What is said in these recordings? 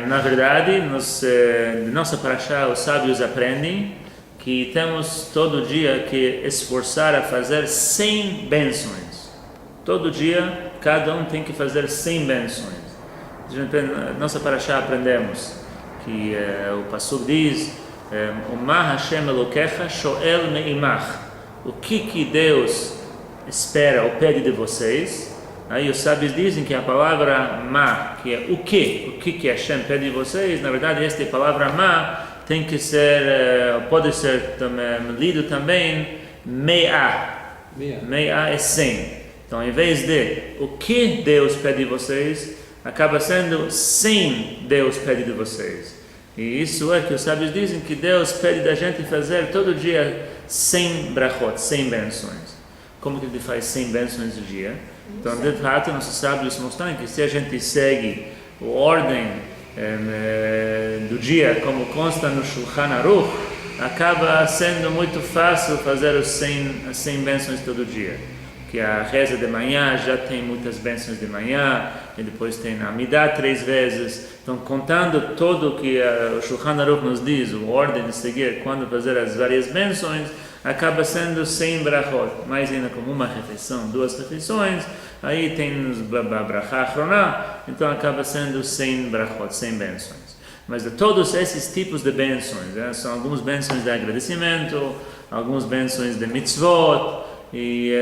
Na verdade, de nossa paraxá, os sábios aprendem que temos todo dia que esforçar a fazer 100 bênçãos. Todo dia, cada um tem que fazer 100 bênçãos. Nossa paraxá aprendemos que o Pasuk diz o Ma Hashem Elokecha Shoel Meimach. O que Deus espera ou pede de vocês? Aí os sábios dizem que a palavra Ma, que é o que Hashem pede de vocês, na verdade esta palavra Ma tem que ser, pode ser lido também Me'a. Me'a é 100. Então, em vez de o que Deus pede de vocês, acaba sendo 100 Deus pede de vocês. E isso é que os sábios dizem que Deus pede da gente fazer todo dia 100 brachot, 100 bênçãos. Como que ele faz 100 bênçãos do dia? Então, de fato, nossos sábios mostram que se a gente segue a ordem do dia, como consta no Shulchan Aruch, acaba sendo muito fácil fazer as 100 bênçãos todo dia. Que a reza de manhã já tem muitas bênçãos de manhã, e depois tem a Amidah 3 vezes. Então, contando tudo que o Shulchan Aruch nos diz, a ordem de seguir, quando fazer as várias bênçãos, acaba sendo 100 brachot, mais ainda como uma refeição, 2 refeições, aí tem os brachá achroná, então acaba sendo 100 brachot, 100 bênçãos. Mas de todos esses tipos de bênçãos, são algumas bênçãos de agradecimento, algumas bênçãos de mitzvot, e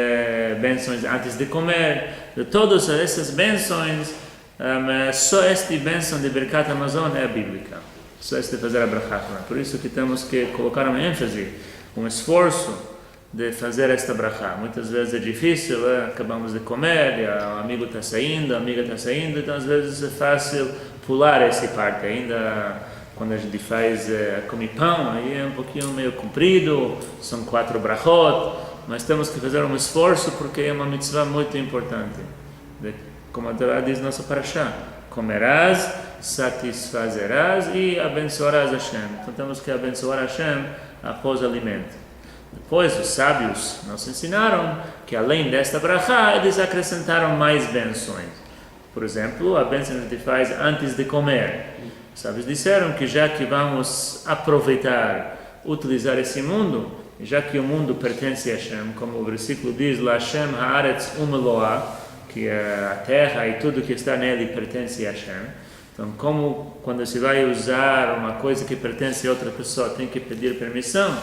bênçãos antes de comer. De todas essas bênçãos, só esta bênção de Birkat Hamazon é bíblica, só esta de fazer a brachá. Por isso que temos que colocar uma ênfase, um esforço de fazer esta brachá. Muitas vezes é difícil, acabamos de comer, e o amigo está saindo, a amiga está saindo, então às vezes é fácil pular essa parte. Ainda quando a gente faz, come pão, aí é um pouquinho meio comprido, são 4 brachot, mas temos que fazer um esforço porque é uma mitzvah muito importante. Como a Torá diz nossa paraxá, comerás, satisfazerás e abençoarás Hashem. Então temos que abençoar Hashem após o alimento. Depois os sábios nos ensinaram que além desta brachá, eles acrescentaram mais bênçãos. Por exemplo, a bênção que a gente faz antes de comer. Os sábios disseram que já que vamos aproveitar, utilizar esse mundo, já que o mundo pertence a Hashem, como o versículo diz, La Hashem haaretz umeloah, que a terra e tudo que está nele pertence a Hashem. Então, como quando se vai usar uma coisa que pertence a outra pessoa, tem que pedir permissão,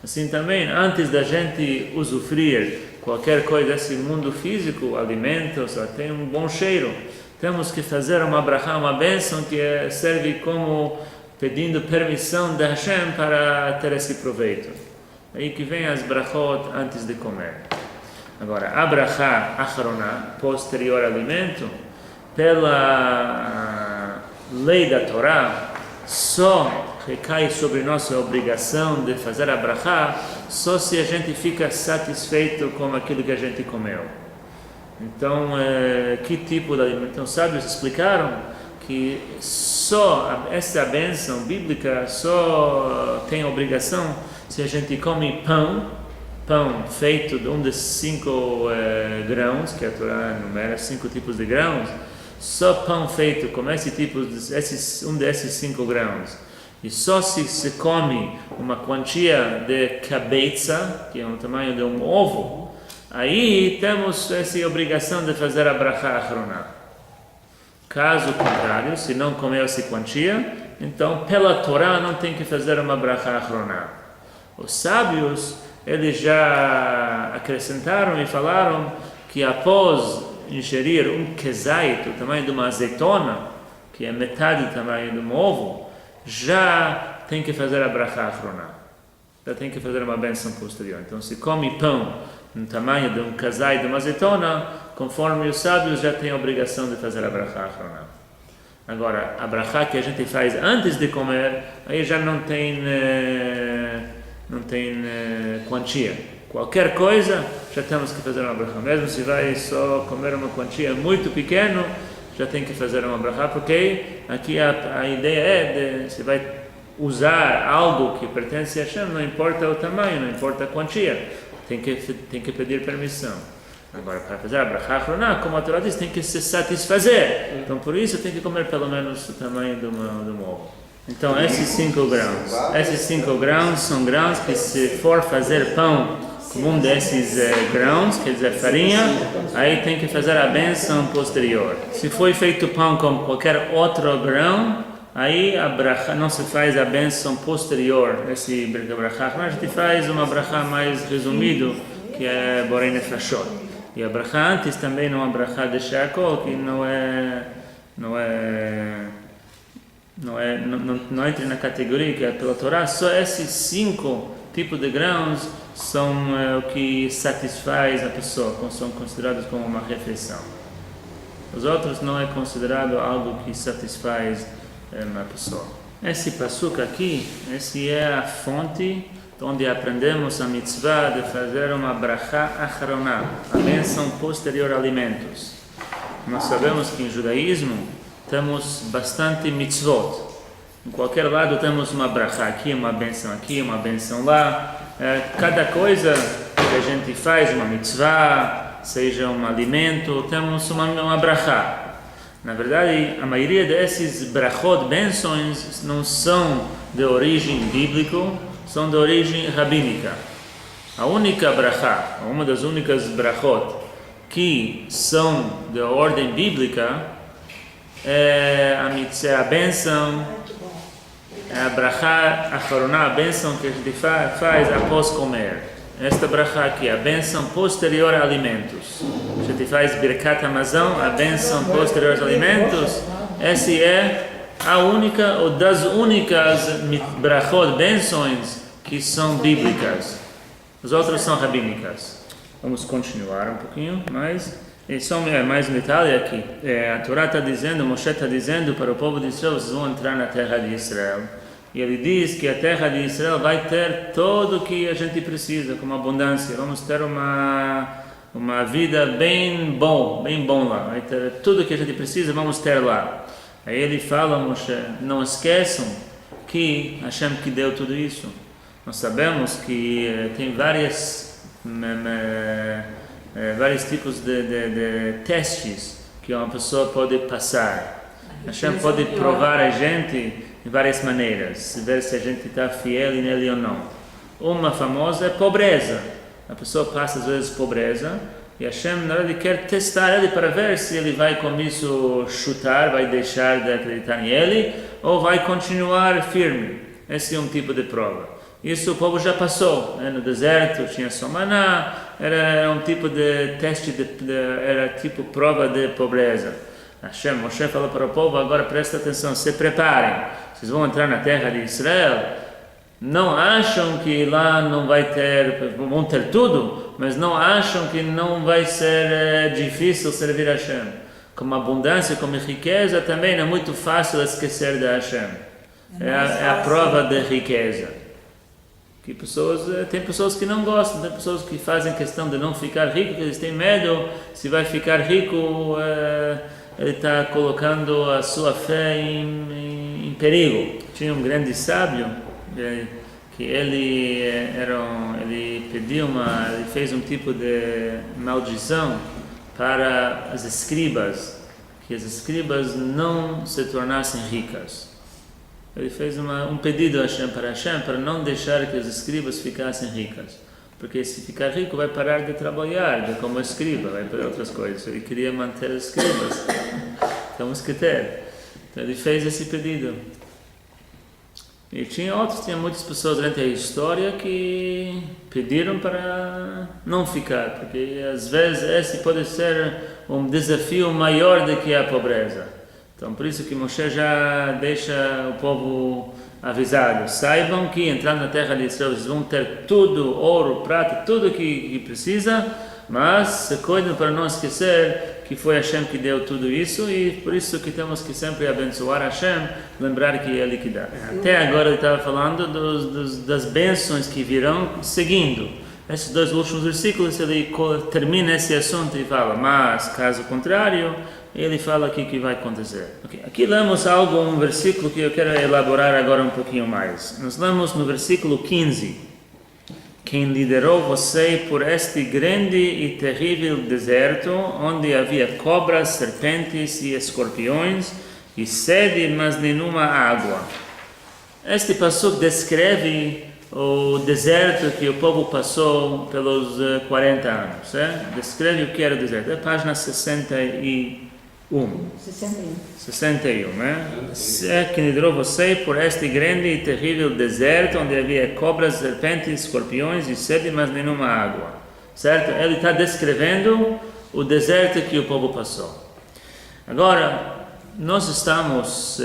assim também, antes da gente usufruir qualquer coisa desse mundo físico, alimentos, tem um bom cheiro, temos que fazer uma brachá, uma bênção que serve como pedindo permissão de Hashem para ter esse proveito. Aí que vem as brachot antes de comer. Agora, a brachá achroná, posterior ao alimento, pela lei da Torá, só recai sobre nós a obrigação de fazer a brachá só se a gente fica satisfeito com aquilo que a gente comeu. Então, que tipo de alimento? Então, sábios explicaram que só essa bênção bíblica só tem obrigação se a gente come pão feito de um desses 5 grãos, que a Torá enumera 5 tipos de grãos, só pão feito com esse tipo, um desses 5 grãos, e só se come uma quantia de cabeça, que é o tamanho de um ovo, aí temos essa obrigação de fazer a brachá achroná. Caso contrário, se não comeu essa quantia, então pela Torá não tem que fazer uma brachá achroná. Os sábios, eles já acrescentaram e falaram que após ingerir um kezait, o tamanho de uma azeitona, que é metade do tamanho de um ovo, já tem que fazer a brachá achroná. Já tem que fazer uma bênção posterior. Então, se come pão no tamanho de um kezait de uma azeitona, conforme os sábios já tem a obrigação de fazer a brachá achroná. Agora, a brachá que a gente faz antes de comer, aí já não tem quantia. Qualquer coisa, já temos que fazer uma brachá. Mesmo se vai só comer uma quantia muito pequena, já tem que fazer uma brachá, porque aqui a ideia é de você vai usar algo que pertence a Hashem, não importa o tamanho, não importa a quantia, tem que pedir permissão. Agora, para fazer a brachá achroná, como a Torá diz, tem que se satisfazer. Então, por isso, tem que comer pelo menos o tamanho do ovo. Então, esses 5 grãos são grãos que, se for fazer pão com um desses grãos, quer dizer, farinha, aí tem que fazer a bênção posterior. Se foi feito pão com qualquer outro grão, aí a brachá, não se faz a bênção posterior. Esse brachá, a gente faz uma brachá mais resumido, que é Borei Nefashot. E a brachá antes também não é brachá de Shakol, que não entra na categoria que é pela Torá. Só esses 5 tipos de grãos são o que satisfaz a pessoa, são considerados como uma refeição. Os outros não é considerado algo que satisfaz a pessoa. Esse pasuk aqui, esse é a fonte onde aprendemos a mitzvah de fazer uma brachá achroná, a bênção posterior a alimentos. Nós sabemos que em judaísmo temos bastante mitzvot. Em qualquer lado temos uma brachá, aqui uma benção lá. Cada coisa que a gente faz, uma mitzvah, seja um alimento, temos uma brachá. Na verdade, a maioria desses brachot, bênçãos, não são de origem bíblica, são de origem rabínica. A única brachá, uma das únicas brachot que são de ordem bíblica é a bênção, é a brachá achroná, a bênção que a gente faz após comer. Esta brachá aqui, a bênção posterior a alimentos. A gente faz birkat hamazon, a bênção posterior aos alimentos. Essa é a única ou das únicas brachot, bênçãos que são bíblicas. As outras são rabínicas. Vamos continuar um pouquinho mais. E só mais um detalhe aqui. A Torá está dizendo, Moshe está dizendo para o povo de Israel, vocês vão entrar na terra de Israel. E ele diz que a terra de Israel vai ter tudo o que a gente precisa, como abundância. Vamos ter uma vida bem bom lá. Vai ter tudo o que a gente precisa, vamos ter lá. Aí ele fala, Moshe, não esqueçam que Hashem que deu tudo isso. Nós sabemos que tem vários tipos de testes que uma pessoa pode passar. Hashem pode provar a gente de várias maneiras, ver se a gente está fiel nele ou não. Uma famosa é pobreza. A pessoa passa às vezes pobreza e Hashem na verdade quer testar ele para ver se ele vai com isso chutar, vai deixar de acreditar em ele ou vai continuar firme. Esse é um tipo de prova. Isso o povo já passou, no deserto tinha só maná, era um tipo de teste, era tipo prova de pobreza. Moshe falou para o povo, agora presta atenção, se preparem, vocês vão entrar na terra de Israel, não acham que lá não vai ter, vão ter tudo, mas não acham que não vai ser difícil servir a Hashem. Com abundância, com riqueza também é muito fácil esquecer de Hashem. É a prova de riqueza. Que tem pessoas que não gostam, tem pessoas que fazem questão de não ficar rico, porque eles têm medo, se vai ficar rico, ele está colocando a sua fé em perigo. Tinha um grande sábio, que ele fez um tipo de maldição para as escribas, que as escribas não se tornassem ricas. Ele fez um pedido para Hashem para não deixar que as escribas ficassem ricas. Porque se ficar rico vai parar de trabalhar como escriba, vai para outras coisas. Ele queria manter as escribas. Temos que ter. Então ele fez esse pedido. E tinha muitas pessoas durante a história que pediram para não ficar. Porque às vezes esse pode ser um desafio maior do que a pobreza. Então, por isso que Moshe já deixa o povo avisado. Saibam que entrando na terra de Israel, vocês vão ter tudo, ouro, prata, tudo que precisa, mas se cuidem para não esquecer que foi Hashem que deu tudo isso e por isso que temos que sempre abençoar Hashem, lembrar que é Ele que dá. Até agora ele estava falando das bênçãos que virão seguindo. Esses 2 últimos versículos ele termina esse assunto e fala, mas caso contrário, ele fala aqui que vai acontecer. Okay. Aqui lemos um versículo que eu quero elaborar agora um pouquinho mais. Nós lemos no versículo 15. Quem liderou você por este grande e terrível deserto, onde havia cobras, serpentes e escorpiões, e sede, mas nenhuma água. Este passuco descreve o deserto que o povo passou pelos 40 anos. Descreve o que era o deserto. É a página 61. 61, que liderou você por este grande e terrível deserto, onde havia cobras, serpentes, escorpiões e sede, mas nenhuma água. Certo? Ele está descrevendo o deserto que o povo passou. Agora, nós estamos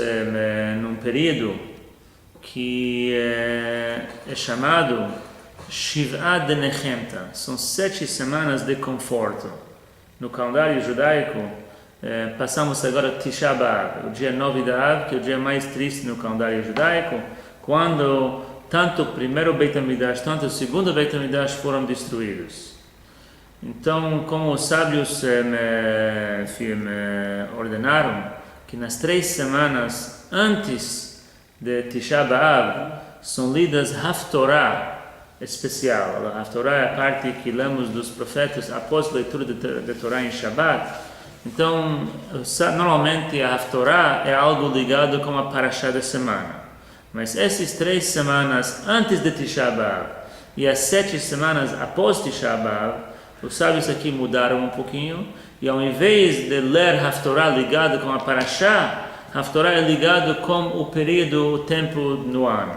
num período que é chamado Shiv'a de Nechemta. São 7 semanas de conforto. No calendário judaico, passamos agora Tisha B'Av, o dia 9 de Av, que é o dia mais triste no calendário judaico, quando tanto o primeiro Beit HaMikdash, tanto o segundo Beit HaMikdash foram destruídos. Então, como os sábios ordenaram que nas 3 semanas antes de Tisha B'Av são lidas Haftorah especial. A Haftorah é a parte que lemos dos profetas após a leitura da Torá em Shabbat. Então, normalmente a Haftorah é algo ligado com a Parashá da semana. Mas essas 3 semanas antes de Tisha B'Av e as 7 semanas após Tisha B'Av, os sábios aqui mudaram um pouquinho, e ao invés de ler Haftorah ligado com a Parashá, Haftorah é ligado com o período, o tempo no ano.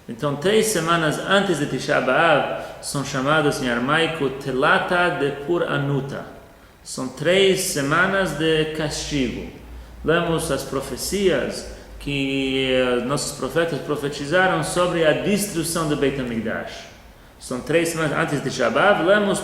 Então, 3 semanas antes de Tisha B'Av são chamadas em aramaico Telata de Pur Anuta. São 3 semanas de castigo. Lemos as profecias que nossos profetas profetizaram sobre a destruição do Beit HaMikdash. São 3 semanas antes de Tisha B'Av. Lemos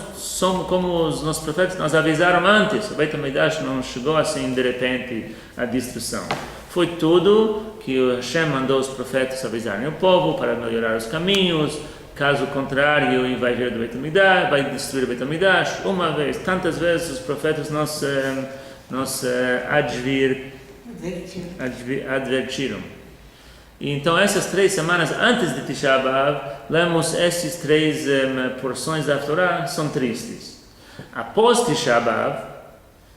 como os nossos profetas nos avisaram antes. O Beit HaMikdash não chegou assim de repente à destruição. Foi tudo que o Hashem mandou os profetas avisarem o povo para melhorar os caminhos. Caso contrário, vai vir do Beit HaMikdash, vai destruir o Beit HaMikdash. Uma vez, tantas vezes os profetas nos advertiram. E então, essas 3 semanas antes de Tisha B'Av, lemos essas 3 porções da Torá, são tristes. Após Tisha B'Av,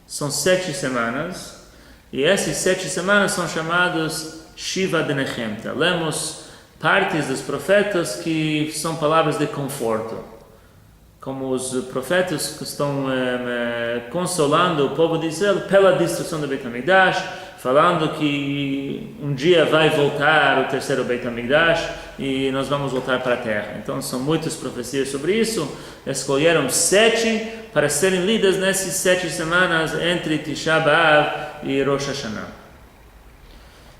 são 7 semanas, e essas 7 semanas são chamadas Shiva de Nechemta. Lemos partes dos profetas que são palavras de conforto, como os profetas que estão consolando o povo de Israel pela destruição do Beit HaMikdash, falando que um dia vai voltar o terceiro Beit HaMikdash e nós vamos voltar para a terra. Então são muitas profecias sobre isso. Escolheram 7 para serem lidas nessas 7 semanas entre Tisha B'Av e Rosh Hashanah.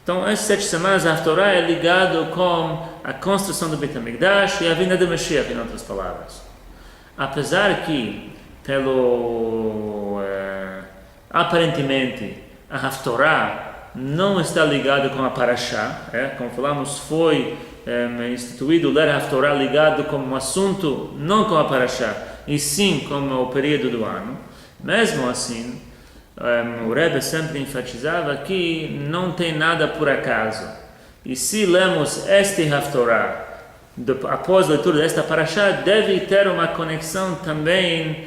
Então, essas 7 semanas, a Haftorah é ligado com a construção do Beit HaMikdash e a vinda de Mashiach, em outras palavras. Apesar que, aparentemente, a Haftorah não está ligada com a Parashá, como falamos, foi instituído ler a Haftorah ligado como um assunto, não com a Parashá, e sim com o período do ano. Mesmo assim, o Rebbe sempre enfatizava que não tem nada por acaso. E se lemos este Haftorah, após a leitura desta Parashá, deve ter uma conexão também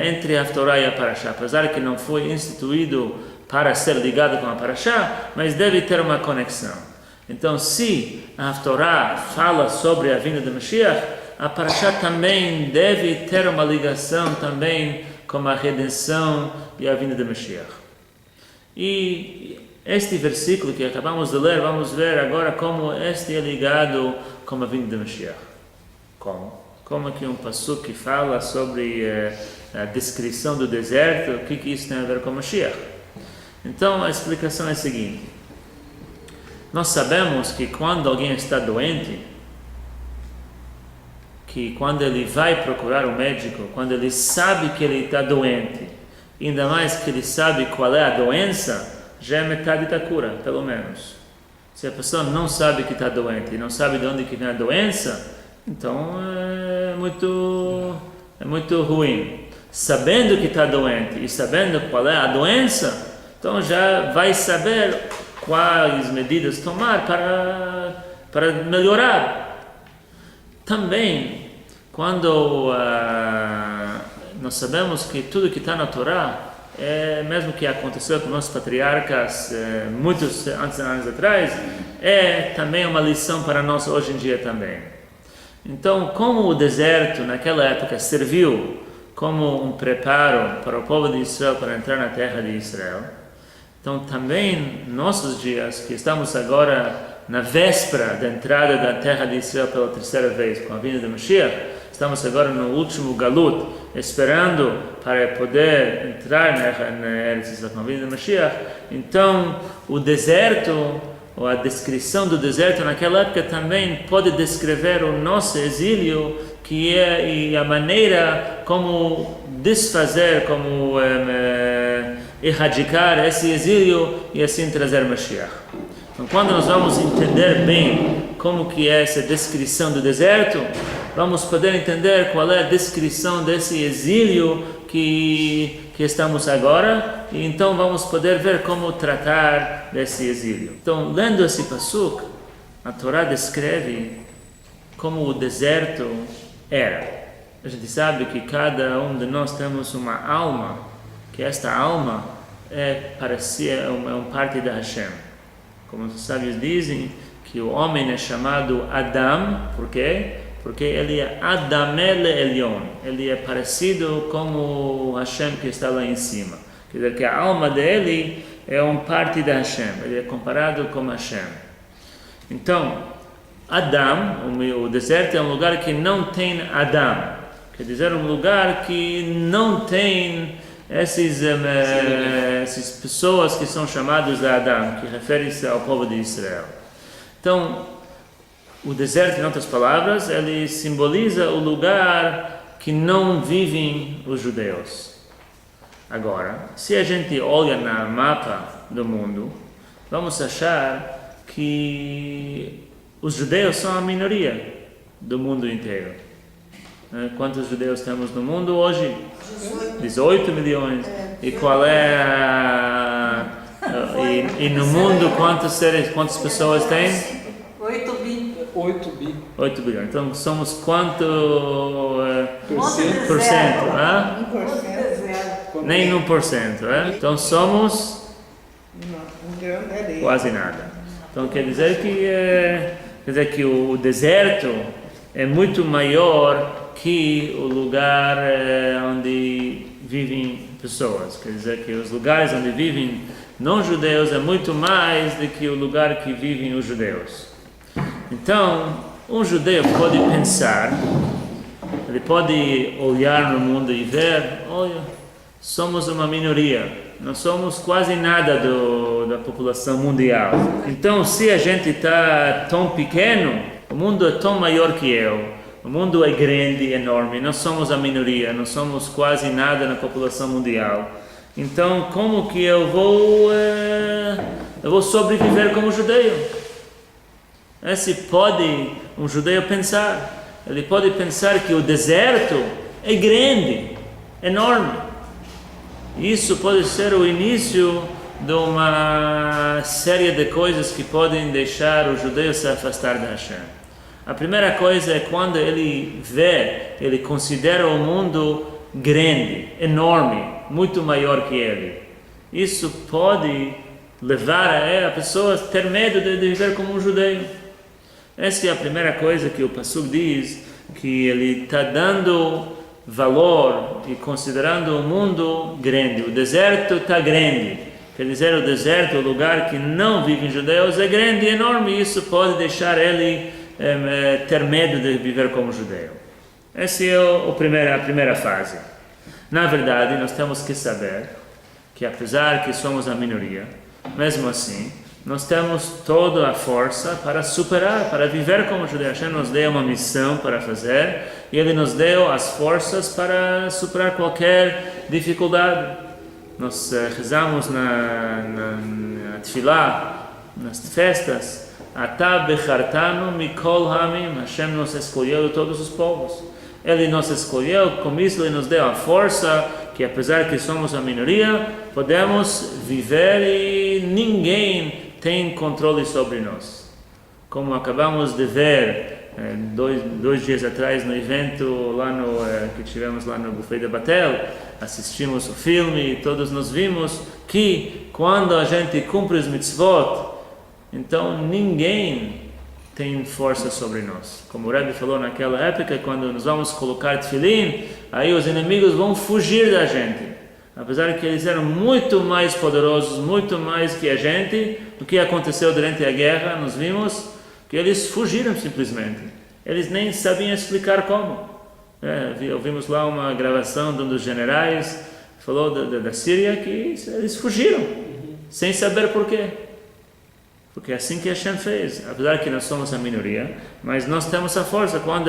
entre a Haftorah e a Parashá. Apesar que não foi instituído para ser ligado com a Parashá, mas deve ter uma conexão. Então, se a Haftorah fala sobre a vinda de Mashiach, a Parashá também deve ter uma ligação também como a redenção e a vinda de Mashiach. E este versículo que acabamos de ler, vamos ver agora como este é ligado com a vinda de Mashiach. Como aqui um passuco que fala sobre a descrição do deserto, o que isso tem a ver com Mashiach. Então a explicação é a seguinte. Nós sabemos que quando alguém está doente, que quando ele vai procurar um médico, quando ele sabe que ele está doente, ainda mais que ele sabe qual é a doença, já é metade da cura, pelo menos. Se a pessoa não sabe que está doente e não sabe de onde que vem a doença, então é muito ruim. Sabendo que está doente e sabendo qual é a doença, então já vai saber quais medidas tomar para melhorar. Também, quando nós sabemos que tudo que está na Torá, mesmo que aconteceu com nossos patriarcas muitos anos atrás, é também uma lição para nós hoje em dia também. Então, como o deserto naquela época serviu como um preparo para o povo de Israel para entrar na terra de Israel, então também nossos dias, que estamos agora na véspera da entrada da terra de Israel pela terceira vez com a vinda de Mashiach, estamos agora no último galut, esperando para poder entrar na Eretz Israel com a vinda de Mashiach. Então o deserto, ou a descrição do deserto naquela época também pode descrever o nosso exílio, que é e a maneira como desfazer, como erradicar esse exílio e assim trazer Mashiach. Então, quando nós vamos entender bem como que é essa descrição do deserto, vamos poder entender qual é a descrição desse exílio que estamos agora, e então vamos poder ver como tratar desse exílio. Então, lendo esse pasuk, a Torá descreve como o deserto era. A gente sabe que cada um de nós temos uma alma, que esta alma é uma parte da Hashem. Como os sábios dizem, que o homem é chamado Adam, por quê? Porque ele é Adamele Elion, ele é parecido como Hashem que está lá em cima. Quer dizer que a alma dele é uma parte da Hashem, ele é comparado com Hashem. Então, Adam, o deserto é um lugar que não tem Adam, quer dizer um lugar que não tem essas pessoas que são chamadas de Adam, que referem-se ao povo de Israel. Então, o deserto, em outras palavras, ele simboliza o lugar que não vivem os judeus. Agora, se a gente olha no mapa do mundo, vamos achar que os judeus são a minoria do mundo inteiro. Quantos judeus temos no mundo hoje? 18 milhões. E qual é e no mundo quantas pessoas tem? 8 bi. 8 bilhões. Então somos quanto por cento? 1%. Nem 1%. Então somos quase nada. Então quer dizer que o deserto é muito maior que o lugar onde vivem pessoas. Quer dizer que os lugares onde vivem não-judeus é muito mais do que o lugar que vivem os judeus. Então, um judeu pode pensar, ele pode olhar no mundo e ver, olha, somos uma minoria, não somos quase nada da população mundial. Então, se a gente está tão pequeno, o mundo é tão maior que eu. O mundo é grande, enorme, nós somos a minoria, não somos quase nada na população mundial. Então, como que eu vou sobreviver como judeu? Se pode um judeu pensar, ele pode pensar que o deserto é grande, enorme. Isso pode ser o início de uma série de coisas que podem deixar o judeu se afastar da Hashem. A primeira coisa é quando ele considera o mundo grande, enorme, muito maior que ele. Isso pode levar a pessoa a ter medo de viver como um judeu. Essa é a primeira coisa que o pasuk diz, que ele está dando valor e considerando o mundo grande. O deserto está grande. Quer dizer, o deserto, o lugar que não vivem judeus, é grande e enorme. E isso pode deixar ele ter medo de viver como judeu. Essa é a primeira fase. Na verdade, nós temos que saber que apesar que somos a minoria, mesmo assim, nós temos toda a força para superar, para viver como judeu. Hashem nos deu uma missão para fazer e Ele nos deu as forças para superar qualquer dificuldade. Nós rezamos na tefilá, nas festas, Atah bechartanu mikol hamim, Hashem nos escolheu de todos os povos. Ele nos escolheu, com isso Ele nos deu a força que apesar que somos a minoria, podemos viver e ninguém tem controle sobre nós. Como acabamos de ver dois dias atrás no evento lá que tivemos lá no Buffet de Batel, assistimos o filme e todos nós vimos que quando a gente cumpre os mitzvot, então ninguém tem força sobre nós. Como o Rebbe falou naquela época, quando nós vamos colocar tefilim, aí os inimigos vão fugir da gente. Apesar que eles eram muito mais poderosos, muito mais que a gente, o que aconteceu durante a guerra, nós vimos que eles fugiram simplesmente. Eles nem sabiam explicar como. Ouvimos lá uma gravação de um dos generais, falou da Síria, que eles fugiram, sem saber porquê. Porque é assim que Hashem fez, apesar que nós somos a minoria, mas nós temos a força. Quando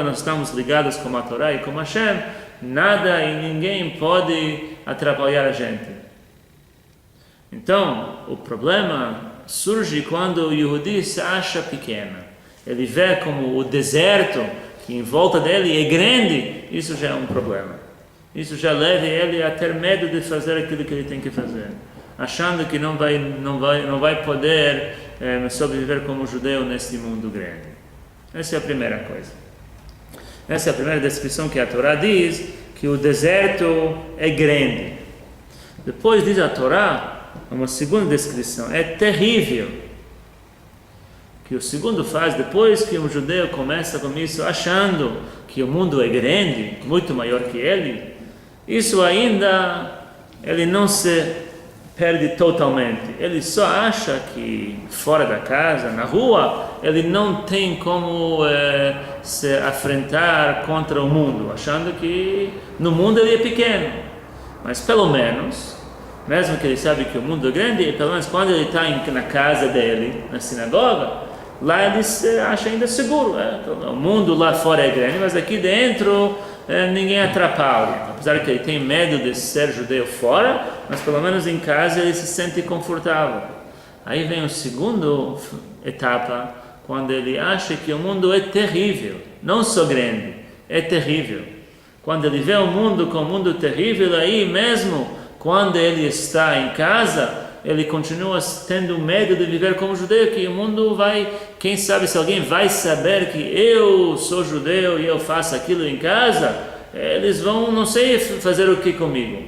nós estamos ligados com a Torá e com Hashem, nada e ninguém pode atrapalhar a gente. Então, o problema surge quando o Yehudi se acha pequeno. Ele vê como o deserto que em volta dele é grande, isso já é um problema. Isso já leva ele a ter medo de fazer aquilo que ele tem que fazer, achando que não vai poder sobreviver como judeu nesse mundo grande. Essa é a primeira coisa. Essa é a primeira descrição que a Torá diz, que o deserto é grande. Depois diz a Torá, uma segunda descrição, é terrível. Que o segundo faz, depois que um judeu começa com isso, achando que o mundo é grande, muito maior que ele, isso ainda, ele não se perde totalmente. Ele só acha que fora da casa, na rua, ele não tem como se afrentar contra o mundo, achando que no mundo ele é pequeno. Mas pelo menos, mesmo que ele sabe que o mundo é grande, pelo menos quando ele está na casa dele, na sinagoga, lá ele se acha ainda seguro. O mundo lá fora é grande, mas aqui dentro ninguém atrapalha. Apesar que ele tem medo de ser judeu fora, mas pelo menos em casa ele se sente confortável. Aí vem a segunda etapa, quando ele acha que o mundo é terrível, não só grande, é terrível. Quando ele vê o mundo como um mundo terrível, aí mesmo quando ele está em casa, ele continua tendo medo de viver como judeu, que o mundo vai, quem sabe se alguém vai saber que eu sou judeu e eu faço aquilo em casa, eles vão, não sei, fazer o que comigo.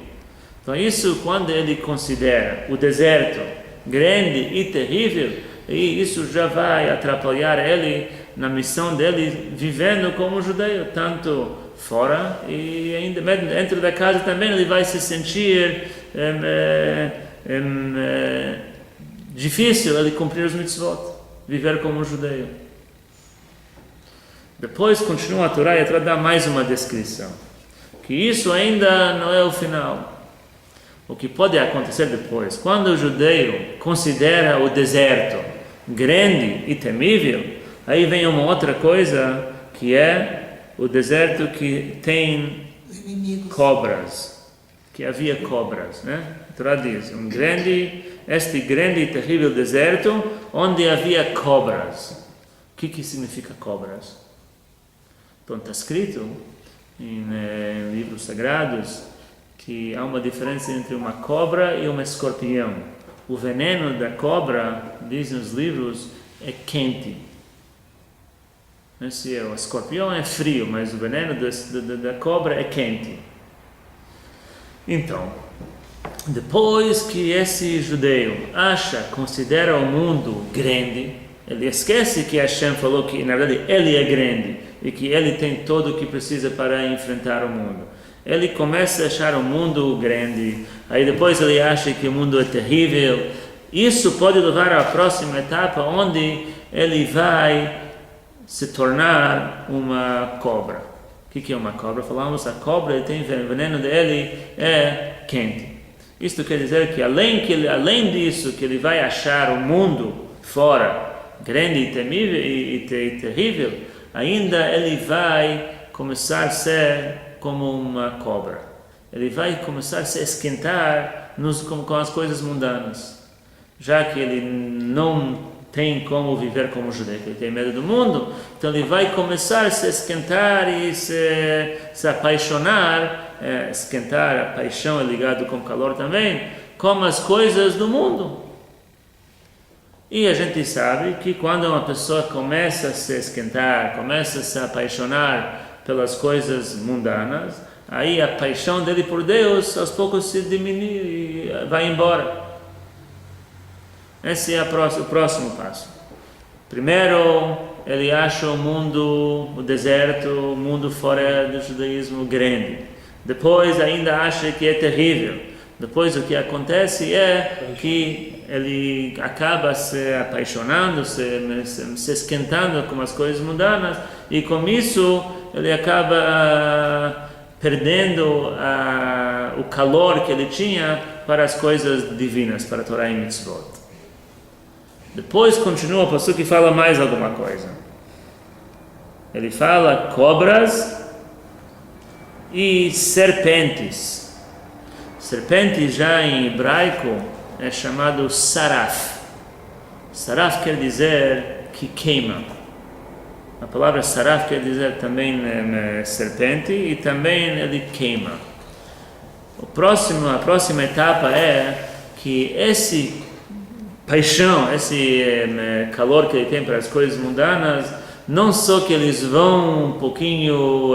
Então isso, quando ele considera o deserto grande e terrível, e isso já vai atrapalhar ele na missão dele, vivendo como judeu, tanto fora e ainda dentro da casa também ele vai se sentir difícil ele cumprir os mitzvot, viver como judeu. Depois continua a Torá e a Torá dá mais uma descrição, que isso ainda não é o final. O que pode acontecer depois, quando o judeu considera o deserto grande e temível, aí vem uma outra coisa, que é o deserto que tem cobras, que havia cobras, né? A Torá diz, este grande e terrível deserto, onde havia cobras. O que significa cobras? Então está escrito em livros sagrados que há uma diferença entre uma cobra e um escorpião. O veneno da cobra, dizem os livros, é quente. O escorpião é frio, mas o veneno da cobra é quente. Então, depois que esse judeu considera o mundo grande, ele esquece que Hashem falou que, na verdade, ele é grande e que ele tem tudo o que precisa para enfrentar o mundo. Ele começa a achar o mundo grande, aí depois ele acha que o mundo é terrível. Isso pode levar à próxima etapa, onde ele vai se tornar uma cobra. O que é uma cobra? Falamos, a cobra ele tem o veneno dele é quente. Isto quer dizer que além disso, que ele vai achar o mundo fora grande e temível e terrível, ainda ele vai começar a ser como uma cobra. Ele vai começar a se esquentar com as coisas mundanas, já que ele não tem como viver como judeu, ele tem medo do mundo, então ele vai começar a se esquentar e se apaixonar esquentar, a paixão é ligado com calor também, como as coisas do mundo. E a gente sabe que quando uma pessoa começa a se esquentar, começa a se apaixonar pelas coisas mundanas, aí a paixão dele por Deus aos poucos se diminui e vai embora. Esse é o próximo passo. Primeiro, ele acha o mundo, o deserto, o mundo fora do judaísmo grande. Depois ainda acha que é terrível. Depois o que acontece é que ele acaba se apaixonando, se esquentando com as coisas mundanas, e com isso ele acaba perdendo o calor que ele tinha para as coisas divinas, para a Torá e Mitzvot. Depois continua o passuque e fala mais alguma coisa. Ele fala cobras e serpentes. Serpente já em hebraico é chamado saraf. Saraf quer dizer que queima. A palavra saraf quer dizer também serpente e também ele queima. A próxima etapa é que esse paixão, esse calor que ele tem para as coisas mundanas, não só que eles vão um pouquinho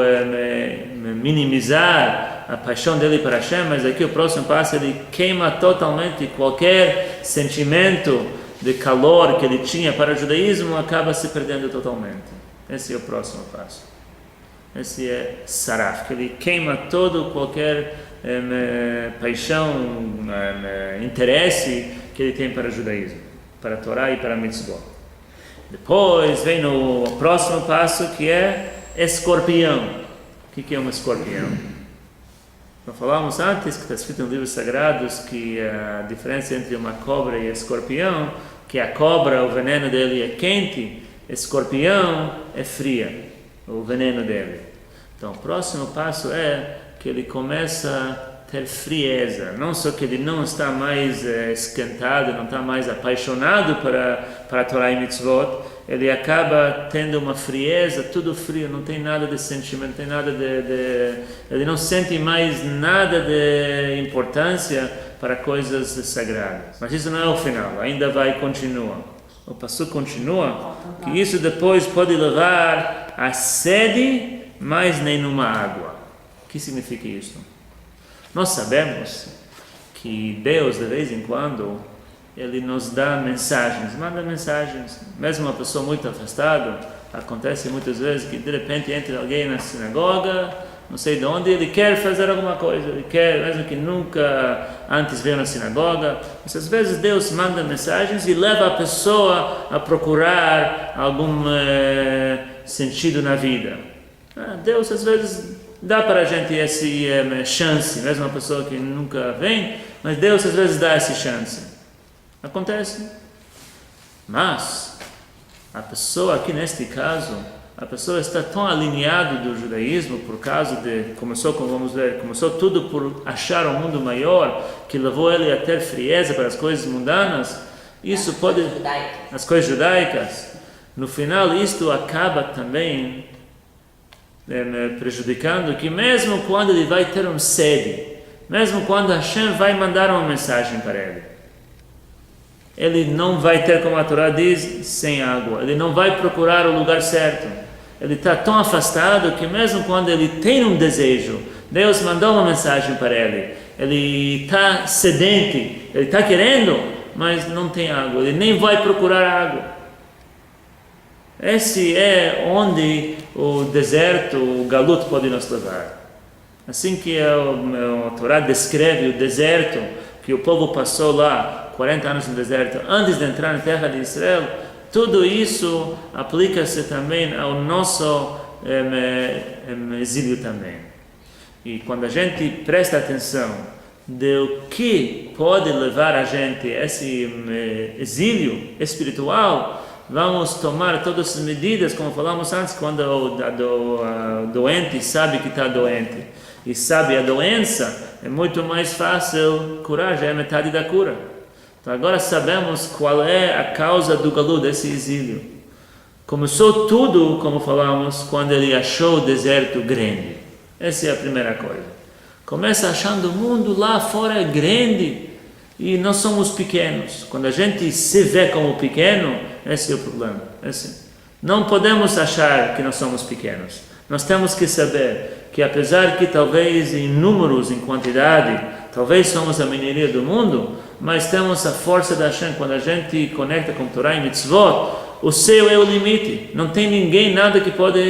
minimizar a paixão dele para Hashem, mas aqui o próximo passo ele queima totalmente qualquer sentimento de calor que ele tinha para o judaísmo, acaba se perdendo totalmente. Esse é o próximo passo. Esse é saraf, que ele queima todo qualquer paixão, interesse que ele tem para o judaísmo, para a Torá e para a Mitzvot. Depois vem no próximo passo, que é escorpião. O que é um escorpião? Nós falamos antes, que está escrito em livros sagrados, que a diferença entre uma cobra e escorpião, que a cobra, o veneno dele é quente, escorpião é fria, o veneno dele. Então o próximo passo é que ele começa a ter frieza, não só que ele não está mais esquentado, não está mais apaixonado para a Torá e Mitzvot, ele acaba tendo uma frieza, tudo frio, não tem nada de sentimento, não tem nada ele não sente mais nada de importância para coisas sagradas. Mas isso não é o final, ainda vai continuar. O passo continua, que isso depois pode levar a sede, mas nenhuma água. O que significa isso? Nós sabemos que Deus, de vez em quando, Ele nos dá mensagens, manda mensagens. Mesmo uma pessoa muito afastada, acontece muitas vezes que de repente entra alguém na sinagoga, não sei de onde, ele quer fazer alguma coisa, ele quer, mesmo que nunca antes veio na sinagoga. Mas às vezes Deus manda mensagens e leva a pessoa a procurar algum sentido na vida. Deus às vezes dá para a gente essa chance, mesmo uma pessoa que nunca vem, mas Deus às vezes dá essa chance. Acontece. Mas a pessoa aqui neste caso, a pessoa está tão alinhada do judaísmo por causa de, começou tudo por achar um mundo maior, que levou ele a ter frieza para as coisas mundanas. Isso pode, as coisas judaicas. No final isto acaba também prejudicando que mesmo quando ele vai ter um sede, mesmo quando Hashem vai mandar uma mensagem para ele não vai ter, como a Torá diz, sem água. Ele não vai procurar o lugar certo. Ele está tão afastado que mesmo quando ele tem um desejo, Deus mandou uma mensagem para ele. Ele está sedente, ele está querendo, mas não tem água. Ele nem vai procurar água. Esse é onde o deserto, o galut pode nos levar. Assim que a Torá descreve o deserto, que o povo passou lá 40 anos no deserto, antes de entrar na terra de Israel, tudo isso aplica-se também ao nosso exílio também. E quando a gente presta atenção do que pode levar a gente a esse exílio espiritual, vamos tomar todas as medidas, como falamos antes, quando o doente sabe que está doente e sabe a doença, é muito mais fácil curar, já é metade da cura. Então agora sabemos qual é a causa do galut, desse exílio. Começou tudo, como falamos, quando ele achou o deserto grande. Essa é a primeira coisa. Começa achando o mundo lá fora é grande e nós somos pequenos. Quando a gente se vê como pequeno, esse é o problema. Não podemos achar que nós somos pequenos. Nós temos que saber que apesar que talvez em números, em quantidade, talvez somos a minoria do mundo, mas temos a força da Hashem. Quando a gente conecta com Torá e Mitzvot, o céu é o limite. Não tem ninguém, nada que pode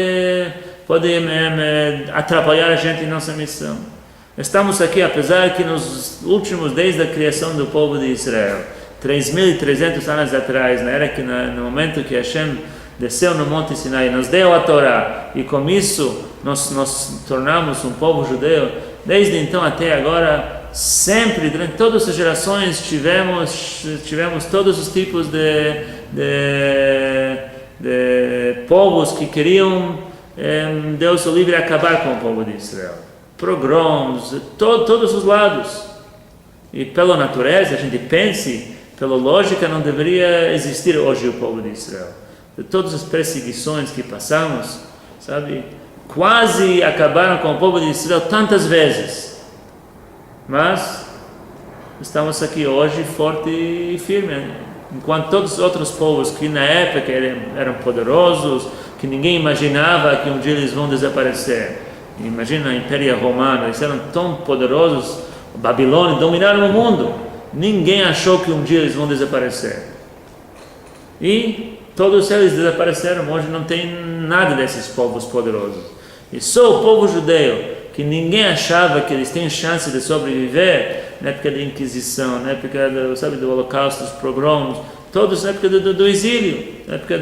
atrapalhar a gente em nossa missão. Estamos aqui, apesar que nos últimos, desde a criação do povo de Israel, 3.300 anos atrás, no momento que Hashem desceu no Monte Sinai, nos deu a Torá, e com isso nós tornamos um povo judeu, desde então até agora, sempre, durante todas as gerações, tivemos todos os tipos de povos que queriam, Deus o livre, acabar com o povo de Israel. Pogroms, todos os lados. E pela natureza, a gente pense, pela lógica, não deveria existir hoje o povo de Israel. De todas as perseguições que passamos, sabe, quase acabaram com o povo de Israel tantas vezes. Mas estamos aqui hoje forte e firme, enquanto todos os outros povos que na época eram poderosos, que ninguém imaginava que um dia eles vão desaparecer. Imagina a Império Romano, eles eram tão poderosos, a Babilônia dominaram o mundo. Ninguém achou que um dia eles vão desaparecer. E todos eles desapareceram. Hoje não tem nada desses povos poderosos. E só o povo judeu, que ninguém achava que eles têm chance de sobreviver na época da Inquisição, na época do Holocausto, dos pogroms, todos na época do exílio, na época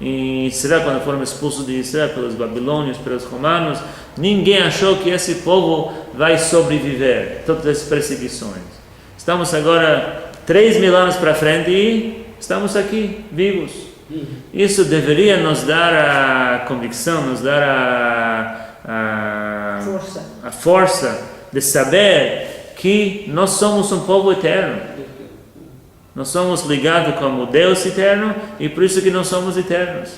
em Israel, quando foram expulsos de Israel pelos babilônios, pelos romanos, ninguém achou que esse povo vai sobreviver todas as perseguições. Estamos agora 3.000 anos para frente e estamos aqui, vivos. Isso deveria nos dar a convicção, nos dar a força de saber que nós somos um povo eterno. Nós somos ligados como Deus eterno e por isso que nós somos eternos.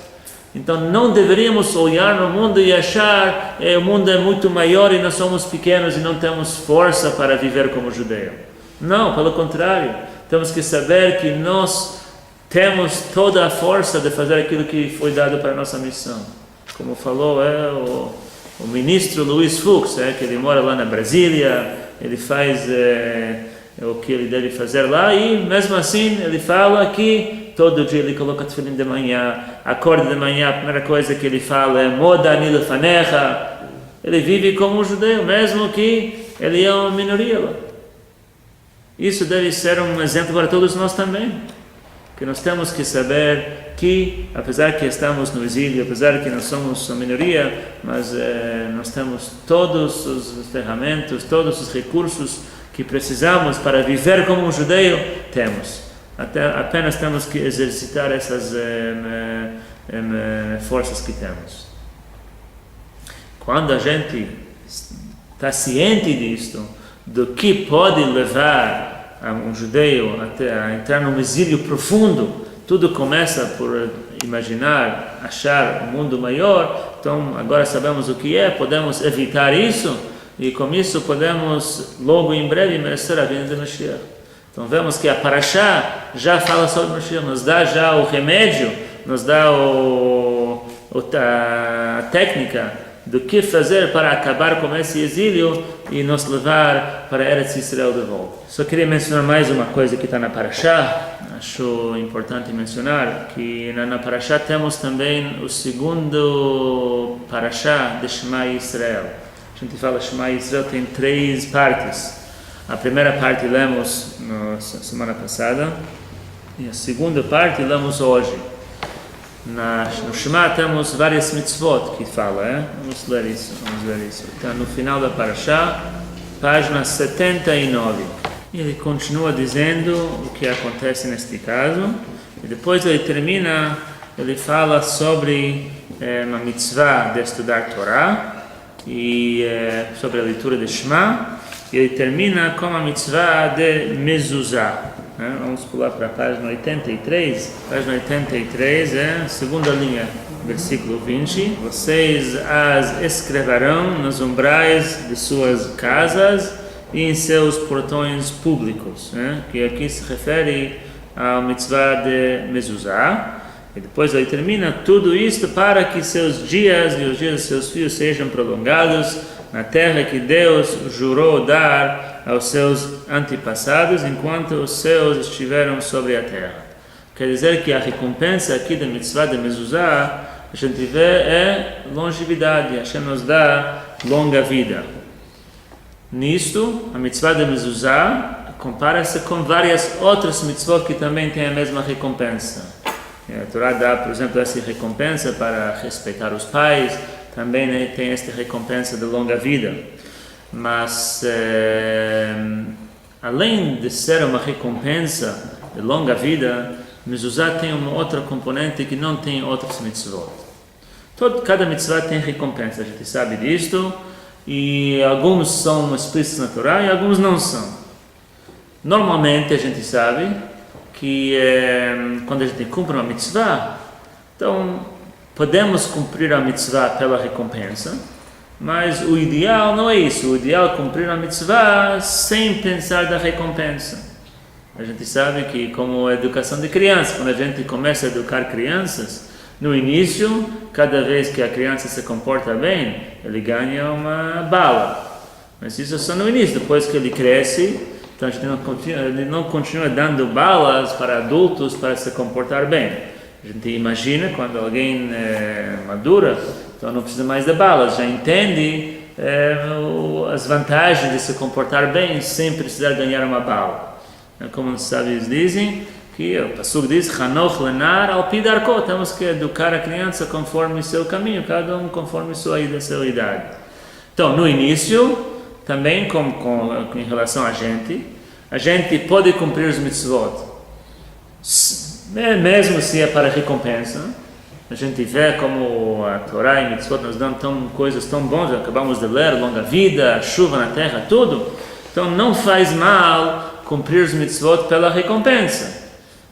Então não deveríamos olhar no mundo e achar que o mundo é muito maior e nós somos pequenos e não temos força para viver como judeu. Não, pelo contrário. Temos que saber que nós temos toda a força de fazer aquilo que foi dado para a nossa missão. Como falou o ministro Luiz Fux, que ele mora lá na Brasília, ele faz o que ele deve fazer lá e mesmo assim ele fala que todo dia ele coloca tefilim de manhã, acorda de manhã, a primeira coisa que ele fala é Moda ani lefanecha. Ele vive como um judeu, mesmo que ele é uma minoria lá. Isso deve ser um exemplo para todos nós também, que nós temos que saber que, apesar que estamos no exílio, apesar que nós somos uma minoria, mas nós temos todos os ferramentas, todos os recursos que precisamos para viver como um judeu, temos. Apenas temos que exercitar essas forças que temos. Quando a gente está ciente disto, do que pode levar um judeu a entrar num exílio profundo, tudo começa por imaginar, achar um mundo maior. Então agora sabemos o que é, podemos evitar isso e com isso podemos logo em breve merecer a vinda de Mashiach. Então vemos que a Parashá já fala sobre Mashiach, nos dá já o remédio, nos dá a técnica do que fazer para acabar com esse exílio e nos levar para Eretz Israel de volta. Só queria mencionar mais uma coisa que está na Parashá. Acho importante mencionar que na Parashá temos também o segundo Parashá de Shema Israel. A gente fala Shema Israel tem 3 partes. A primeira parte lemos na semana passada e a segunda parte lemos hoje. No Shema temos várias mitzvot que fala, Vamos ler isso. Está no final da Parashá, página 79. Ele continua dizendo o que acontece neste caso, e depois ele termina, ele fala sobre uma mitzvah de estudar Torá, e sobre a leitura de Shema, e ele termina com a mitzvah de mezuzah. Né? Vamos pular para a página 83. Página 83 é a segunda linha, versículo 20. Vocês as escreverão nos umbrais de suas casas e em seus portões públicos, né? Que aqui se refere ao mitzvah de mezuzá. E depois ele termina tudo isto para que seus dias e os dias de seus filhos sejam prolongados na terra que Deus jurou dar aos seus antepassados enquanto os céus estiveram sobre a terra. Quer dizer que a recompensa aqui da mitzvah de mezuzá, a gente vê, é longevidade. Hashem nos dá longa vida. Nisto, a mitzvah de mezuzá compara-se com várias outras mitzvot que também têm a mesma recompensa. A Torá dá, por exemplo, essa recompensa para respeitar os pais, também, né, tem esta recompensa de longa vida. Mas, além de ser uma recompensa de longa vida, mezuzá tem uma outra componente que não tem outras mitzvot. Cada mitzvah tem recompensa, a gente sabe disto, e alguns são explícitos na Torá e alguns não são. Normalmente a gente sabe que quando a gente cumpre uma mitzvah, então podemos cumprir a mitzvah pela recompensa, mas o ideal não é isso. O ideal é cumprir a mitzvah sem pensar da recompensa. A gente sabe que, como a educação de crianças, quando a gente começa a educar crianças, no início, cada vez que a criança se comporta bem, ele ganha uma bala. Mas isso é só no início. Depois que ele cresce, então a gente não continua dando balas para adultos para se comportar bem. A gente imagina quando alguém madura, então não precisa mais de balas, já entende as vantagens de se comportar bem sem precisar ganhar uma bala. Como os sábios dizem, que o Pasuk diz, Hanoch lenar al pi darko, temos que educar a criança conforme seu caminho, cada um conforme sua idade. Então, no início, também em relação a gente pode cumprir os mitzvot, mesmo se é para recompensa. A gente vê como a Torá e mitzvot nos dão coisas tão boas, acabamos de ler, longa vida, chuva na terra, tudo. Então não faz mal cumprir os mitzvot pela recompensa,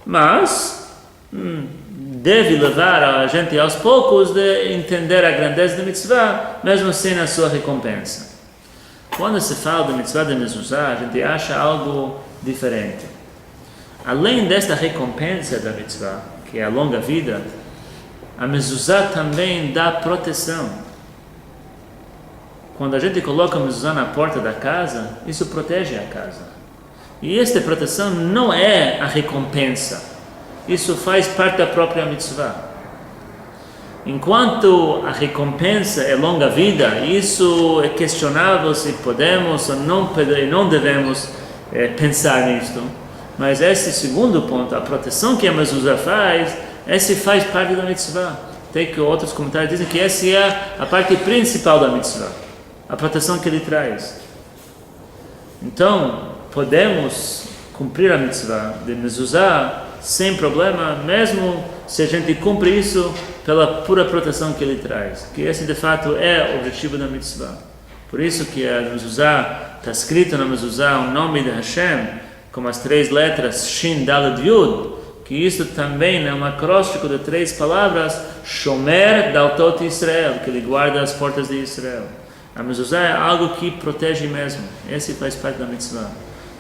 mas deve levar a gente aos poucos de entender a grandeza da mitzvah, mesmo sem a sua recompensa. Quando se fala da mitzvah de mezuzá, a gente acha algo diferente. Além desta recompensa da mitzvah, que é a longa vida, a mezuzá também dá proteção. Quando a gente coloca a mezuzá na porta da casa, isso protege a casa. E esta proteção não é a recompensa. Isso faz parte da própria mitzvah. Enquanto a recompensa é longa vida, isso é questionável se podemos ou não devemos pensar nisto. Mas esse segundo ponto, a proteção que a mezuzá faz, esse faz parte da mitzvah. Até que outros comentários dizem que essa é a parte principal da mitzvah, a proteção que ele traz. Então, podemos cumprir a mitzvah de mezuzá sem problema, mesmo se a gente cumpre isso pela pura proteção que ele traz, que esse de fato é o objetivo da mitzvah. Por isso que a mezuzá, está escrito na mezuzá o nome de Hashem, com as 3 letras Shin Daled Yud, que isso também é um acróstico de 3 palavras, Shomer Daltot Israel, que ele guarda as portas de Israel. A mezuzá é algo que protege mesmo, esse faz parte da mitzvah.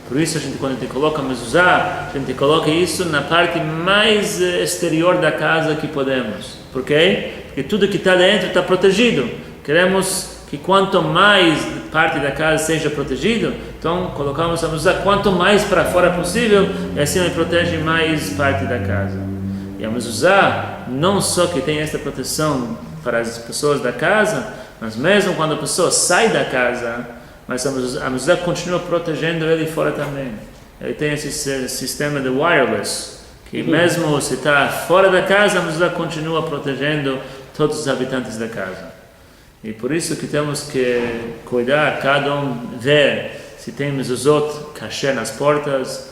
Por isso, quando a gente coloca a mezuzá, a gente coloca isso na parte mais exterior da casa que podemos. Por quê? Porque tudo que está dentro está protegido. Queremos que quanto mais parte da casa seja protegido, então colocamos a mezuzá quanto mais para fora possível, e assim ele protege mais parte da casa. E a mezuzá não só que tem esta proteção para as pessoas da casa, mas mesmo quando a pessoa sai da casa, mas a mezuzá continua protegendo ele fora também. Ele tem esse sistema de wireless, que mesmo se está fora da casa, a mezuzá continua protegendo todos os habitantes da casa. E por isso que temos que cuidar, cada um ver se tem mezuzot kasher nas portas,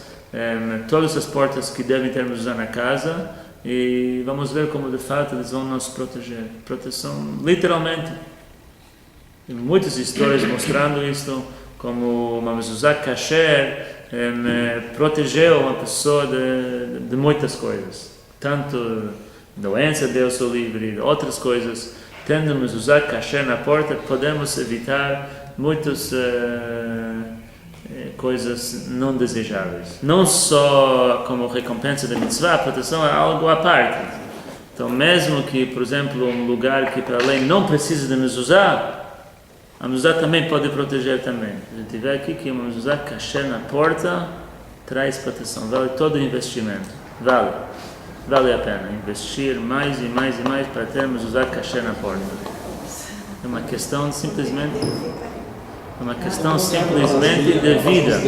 todas as portas que devem ter mezuzá na casa, e vamos ver como de fato eles vão nos proteger. Proteção, literalmente. Tem muitas histórias mostrando isto, como uma mezuzá kasher protegeu uma pessoa de muitas coisas, tanto doença, Deus o livre, outras coisas. Tendemos a usar kasher na porta, podemos evitar muitas coisas não desejáveis. Não só como recompensa da mitzvah, a proteção é algo à parte. Então, mesmo que, por exemplo, um lugar que para a lei não precisa de mezuzá, a mezuzá também pode proteger também. Se a gente tiver aqui que uma mezuzá kasher na porta, traz proteção, vale todo o investimento. Vale a pena investir mais e mais e mais para termos mezuzá kasher na porta. É uma questão simplesmente de vida.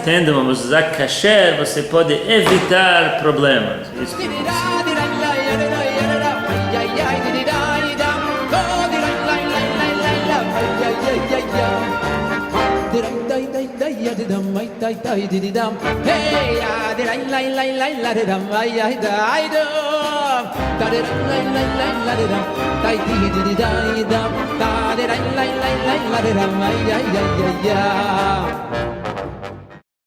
Tendo uma mezuzá kasher, você pode evitar problemas. Isso que Hey,